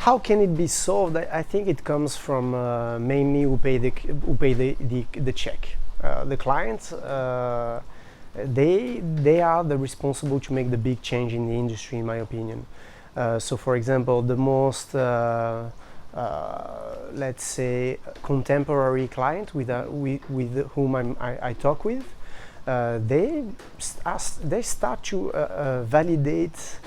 how can it be solved? I think it comes from mainly who pay the check. The clients, they are the responsible to make the big change in the industry, in my opinion. So, for example, the most let's say contemporary client with whom I talk with, they start to validate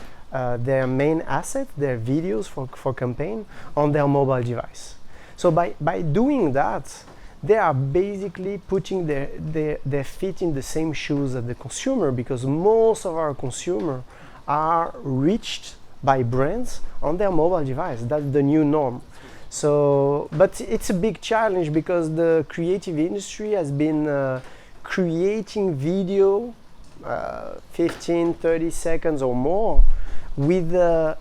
their main asset, their videos for campaign, on their mobile device. So by doing that, they are basically putting their feet in the same shoes as the consumer, because most of our consumers are reached by brands on their mobile device. That's the new norm. So, but it's a big challenge, because the creative industry has been creating video 15, 30 seconds or more with a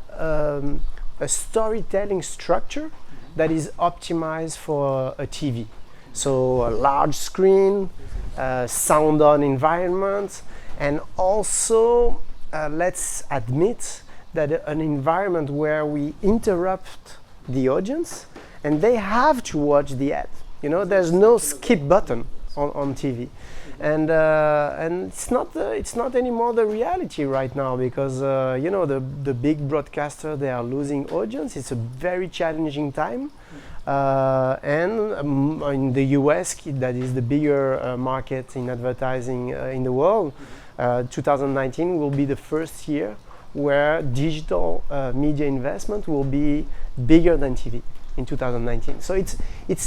storytelling structure that is optimized for a TV. So a large screen, sound on environment, and also let's admit that an environment where we interrupt the audience and they have to watch the ad. You know, there's no skip button on TV. And it's not anymore the reality right now, because you know, the big broadcaster, they are losing audience. It's a very challenging time, and in the US, that is the bigger market in advertising in the world, 2019 will be the first year where digital media investment will be bigger than TV in 2019. So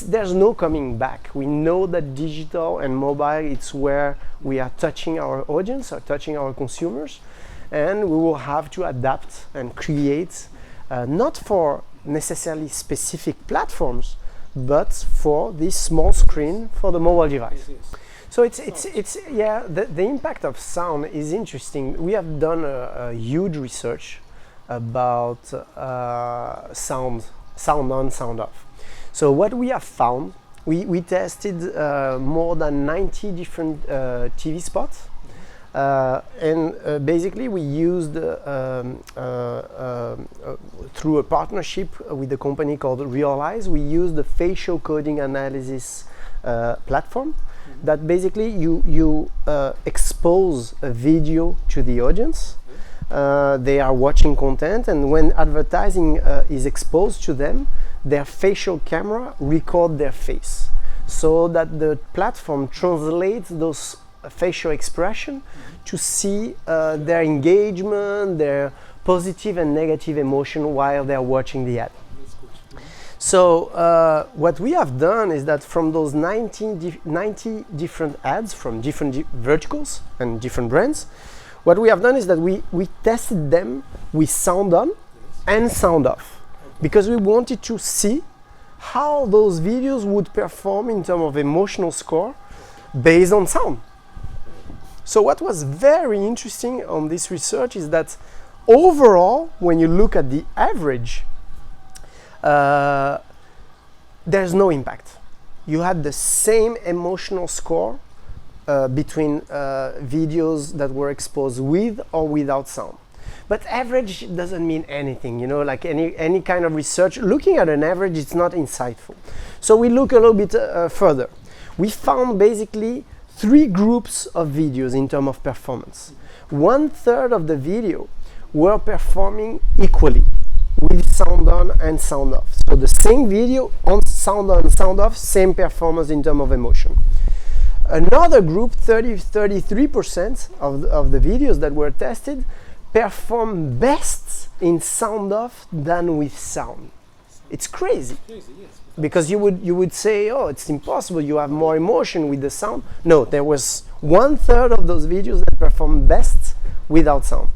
there's no coming back. We know that digital and mobile, it's where we are touching our audience, or touching our consumers, and we will have to adapt and create, not for necessarily specific platforms, but for this small screen for the mobile device. So it's yeah, the impact of sound is interesting. We have done a huge research about sound on, sound off. So what we have found, we tested more than 90 different TV spots, and basically we used through a partnership with a company called Realize, we used the facial coding analysis platform that basically you expose a video to the audience. They are watching content, and when advertising is exposed to them, their facial camera record their face, so that the platform translates those facial expression to see their engagement, their positive and negative emotion while they're watching the ad. So what we have done is that from those 90 different ads from different verticals and different brands, what we have done is that we tested them with sound on and sound off, because we wanted to see how those videos would perform in terms of emotional score based on sound. So what was very interesting on this research is that overall, when you look at the average, there's no impact. You had the same emotional score between videos that were exposed with or without sound. But average doesn't mean anything, you know, like any kind of research. Looking at an average, it's not insightful. So we look a little bit further. We found basically 3 groups of videos in terms of performance. 1/3 of the video were performing equally with sound on and sound off. So the same video on, sound off, same performance in terms of emotion. Another group, 33% of the videos that were tested, perform best in sound off than with sound. It's crazy. Because you would say, oh, it's impossible, you have more emotion with the sound. No, there was 1/3 of those videos that performed best without sound.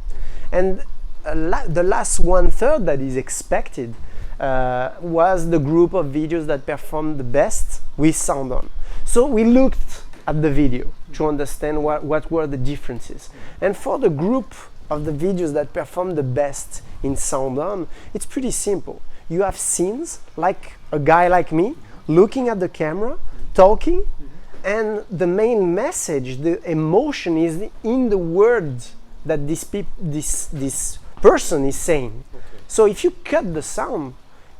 And the last 1/3 that is expected was the group of videos that performed the best with sound on. So we looked at the video to understand what were the differences. And for the group of the videos that perform the best in sound on, it's pretty simple. You have scenes like a guy like me looking at the camera, talking, and the main message, the emotion is in the words that this person is saying. So if you cut the sound,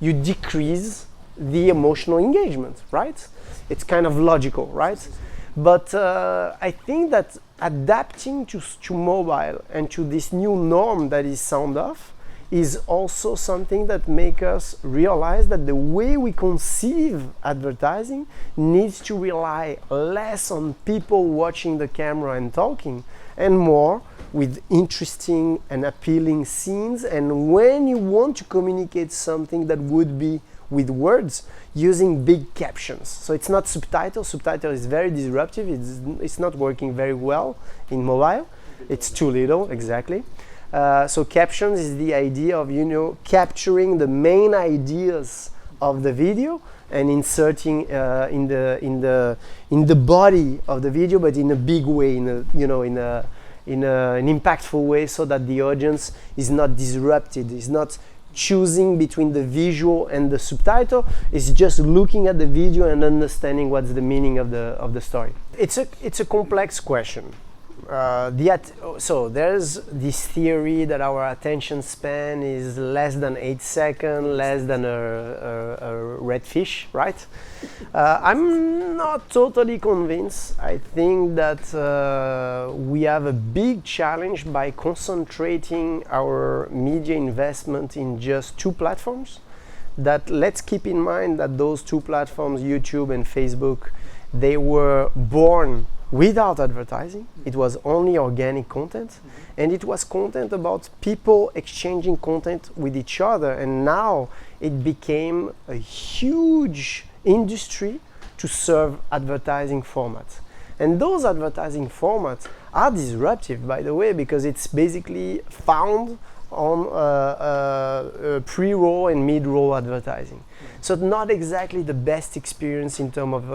you decrease the emotional engagement, right? It's kind of logical, right? But I think that adapting to mobile and to this new norm that is sound off is also something that makes us realize that the way we conceive advertising needs to rely less on people watching the camera and talking, and more with interesting and appealing scenes. And when you want to communicate something that would be with words, using big captions. So it's not subtitles. Subtitle is very disruptive. It's not working very well in mobile. It's too little, exactly. So captions is the idea of, you know, capturing the main ideas of the video and inserting in the body of the video, but in a big way, in an impactful way, so that the audience is not disrupted, is not choosing between the visual and the subtitle, is just looking at the video and understanding what's the meaning of the story. It's a complex question. So there's this theory that our attention span is less than 8 seconds, less than a red fish, right? I'm not totally convinced. I think that we have a big challenge by concentrating our media investment in just 2 platforms. That, let's keep in mind that those 2 platforms, YouTube and Facebook, they were born without advertising. It was only organic content, and it was content about people exchanging content with each other. And now it became a huge industry to serve advertising formats. And those advertising formats are disruptive, by the way, because it's basically found on pre-roll and mid-roll advertising. So not exactly the best experience in terms of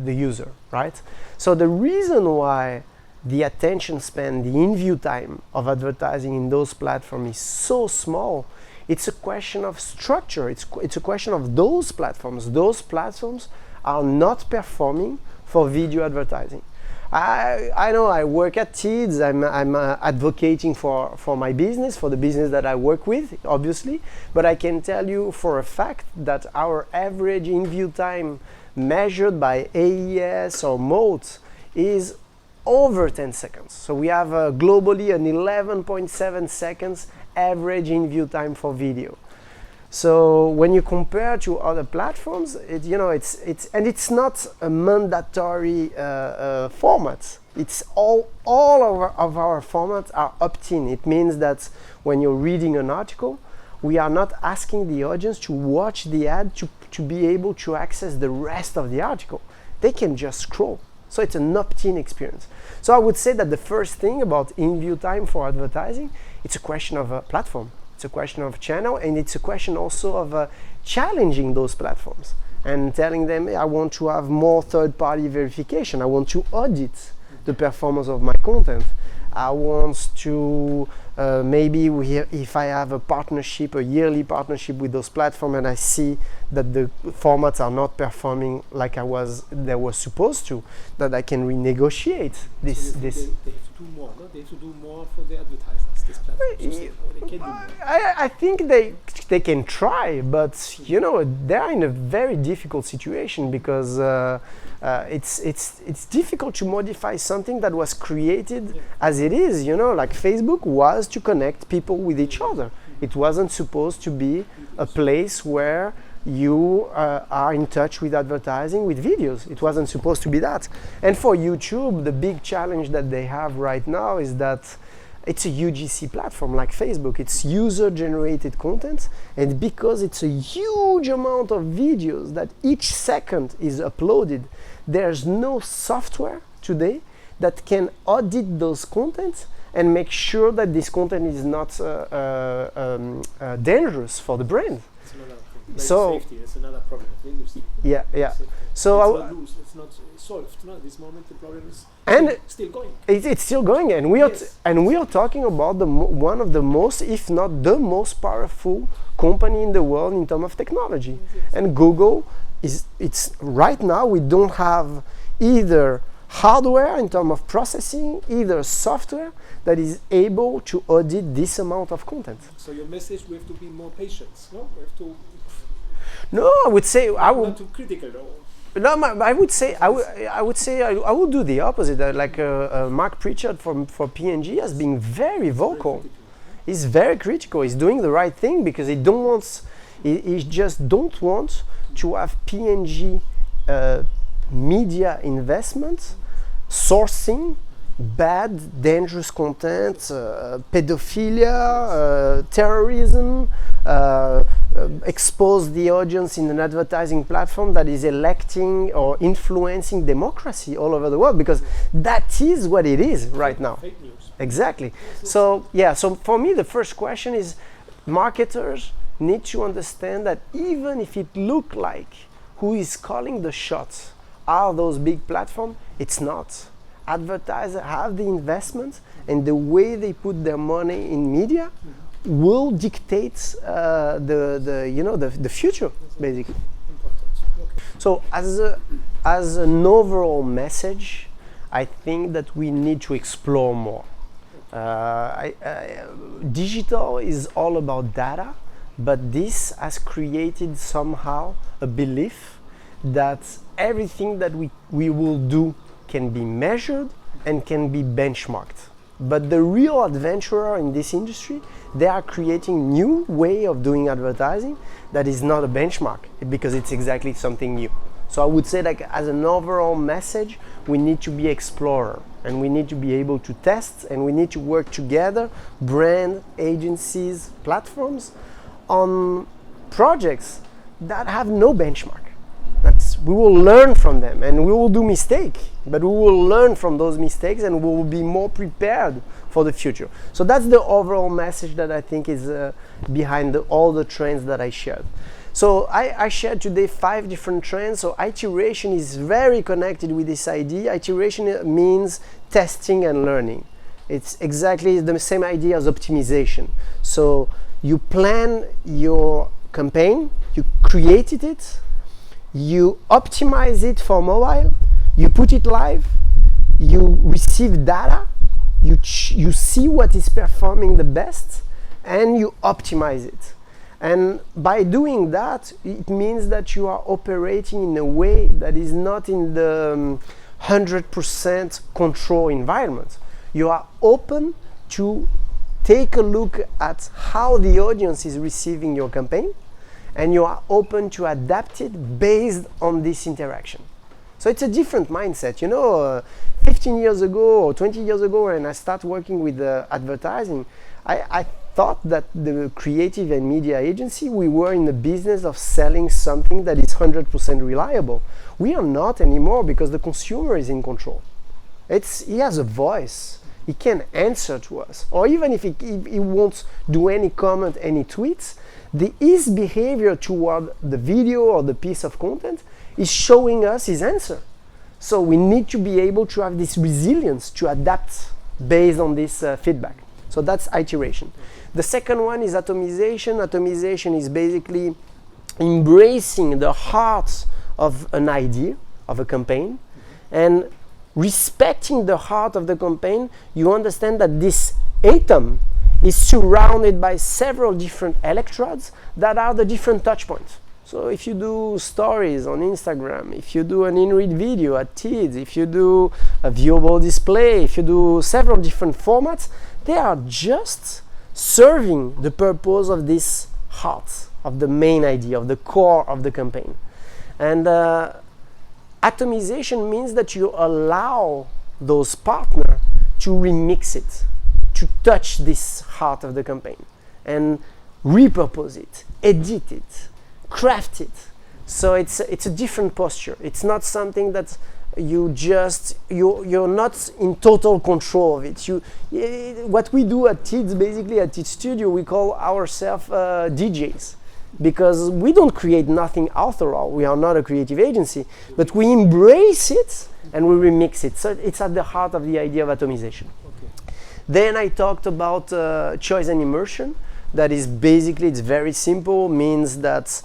the user, right? So the reason why the attention span, the in-view time of advertising in those platforms is so small, it's a question of structure. It's a question of those platforms. Those platforms are not performing for video advertising. I know I work at Teads. I'm advocating for my business, for the business that I work with, obviously. But I can tell you for a fact that our average in-view time measured by AES or MOAT is over 10 seconds. So we have globally an 11.7 seconds average in-view time for video. So when you compare to other platforms, it's not a mandatory format. It's all of our formats are opt-in. It means that when you're reading an article, we are not asking the audience to watch the ad to be able to access the rest of the article. They can just scroll. So it's an opt-in experience. So I would say that the first thing about in-view time for advertising, it's a question of a platform. It's a question of channel, and it's a question also of challenging those platforms and telling them, hey, I want to have more third-party verification. I want to audit the performance of my content. I want to if I have a partnership, a yearly partnership with those platforms, and I see that the formats are not performing like they were supposed to, that I can renegotiate this. They have to do more. No? They have to do more for the advertisers. This platform. They can do more. I think they can try, but they're in a very difficult situation because it's difficult to modify something that was created as it is. Like Facebook was to connect people with each other. It wasn't supposed to be a place where you are in touch with advertising, with videos. It wasn't supposed to be that. And for YouTube, the big challenge that they have right now is that it's a UGC platform like Facebook. It's user-generated content, and because it's a huge amount of videos that each second is uploaded, there's no software today that can audit those contents and make sure that this content is not dangerous for the brand. Safety is another problem of the industry. Yeah. So it's not solved. No, at this moment the problem is still going. It's still going, and we are talking about one of the most, if not the most powerful company in the world in terms of technology. Yes. And Google it's right now we don't have either hardware in terms of processing, either software that is able to audit this amount of content. So your message, we have to be more patient, no? We have to No, I would say I would. Not too critical though. No, I would say I would do the opposite. Mark Pritchard for P&G has been very vocal. He's very critical. He's doing the right thing because he just don't want to have P&G media investments sourcing bad, dangerous content, pedophilia, terrorism, expose the audience in an advertising platform that is electing or influencing democracy all over the world, because that is what it is right now. Fake news. Exactly. So yeah, so for me the first question is, marketers need to understand that even if it look like who is calling the shots are those big platforms, it's not. Advertisers have the investments, and the way they put their money in media will dictate the future, basically. Okay. So as an overall message, I think that we need to explore more. Digital is all about data, but this has created somehow a belief that everything that we will do can be measured and can be benchmarked. But the real adventurer in this industry, they are creating new way of doing advertising that is not a benchmark, because it's exactly something new. So I would say, like, as an overall message, we need to be explorer, and we need to be able to test, and we need to work together, brand, agencies, platforms, on projects that have no benchmark. We will learn from them, and we will do mistakes, but we will learn from those mistakes, and we will be more prepared for the future. So that's the overall message that I think is behind all the trends that I shared. So I shared today 5 different trends. So iteration is very connected with this idea. Iteration means testing and learning. It's exactly the same idea as optimization. So you plan your campaign, you created it, you optimize it for mobile, you put it live, you receive data, you see what is performing the best, and you optimize it. And by doing that, it means that you are operating in a way that is not in the 100% control environment. You are open to take a look at how the audience is receiving your campaign, and you are open to adapt it based on this interaction. So it's a different mindset. 15 years ago or 20 years ago, when I started working with advertising, I thought that the creative and media agency, we were in the business of selling something that is 100% reliable. We are not anymore, because the consumer is in control. He has a voice. He can answer to us. Or even if he won't do any comment, any tweets, his behavior toward the video or the piece of content is showing us his answer. So we need to be able to have this resilience to adapt based on this feedback. So that's iteration. The second one is atomization. Atomization is basically embracing the heart of an idea, of a campaign, and respecting the heart of the campaign. You understand that this atom is surrounded by several different electrodes that are the different touch points. So if you do stories on Instagram, if you do an in-read video at Teads, if you do a viewable display, if you do several different formats, they are just serving the purpose of this heart, of the main idea, of the core of the campaign. And atomization means that you allow those partners to remix it, to touch this heart of the campaign and repurpose it, edit it, craft it. So it's a different posture. It's not something that you're not in total control of it. What we do at Teads, basically at Teads Studio, we call ourselves DJs, because we don't create nothing authorial. We are not a creative agency, but we embrace it and we remix it. So it's at the heart of the idea of atomization. Then I talked about choice and immersion. That is basically, it's very simple, means that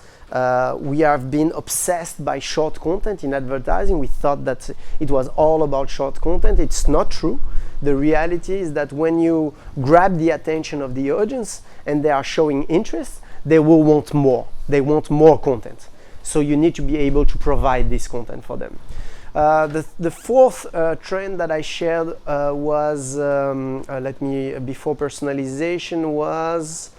we have been obsessed by short content in advertising. We thought that it was all about short content. It's not true. The reality is that when you grab the attention of the audience and they are showing interest, they will want more. They want more content. So you need to be able to provide this content for them. The fourth trend that I shared was, before personalization was,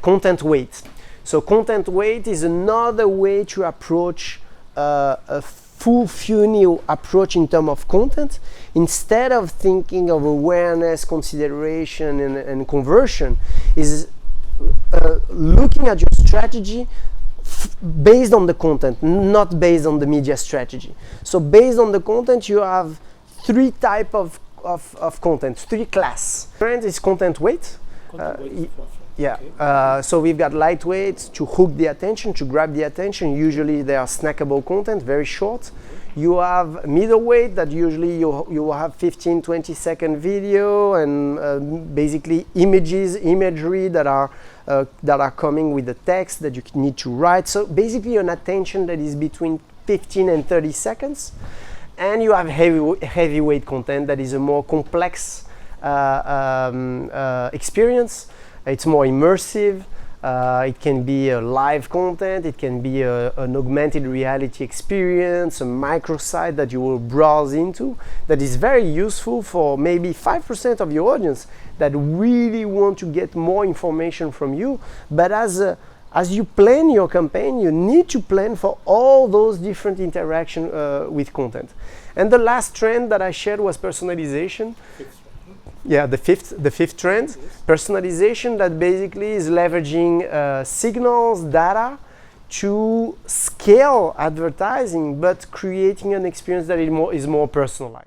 content weight. So content weight is another way to approach a full funnel approach in terms of content. Instead of thinking of awareness, consideration, and conversion, is looking at your strategy based on the content, not based on the media strategy. So based on the content, you have three type of content, three class. Trend is content weight. So we've got lightweight to hook the attention, to grab the attention. Usually they are snackable content, very short. You have middleweight that usually you have 15-20 second video and basically imagery that are coming with the text that you need to write. So basically an attention that is between 15 and 30 seconds. And you have heavyweight content that is a more complex experience. It's more immersive. It can be a live content. It can be an augmented reality experience, a microsite that you will browse into that is very useful for maybe 5% of your audience that really want to get more information from you. But as you plan your campaign, you need to plan for all those different interactions with content. And the last trend that I shared was personalization. The fifth trend, personalization, that basically is leveraging signals, data to scale advertising, but creating an experience that is more personalized.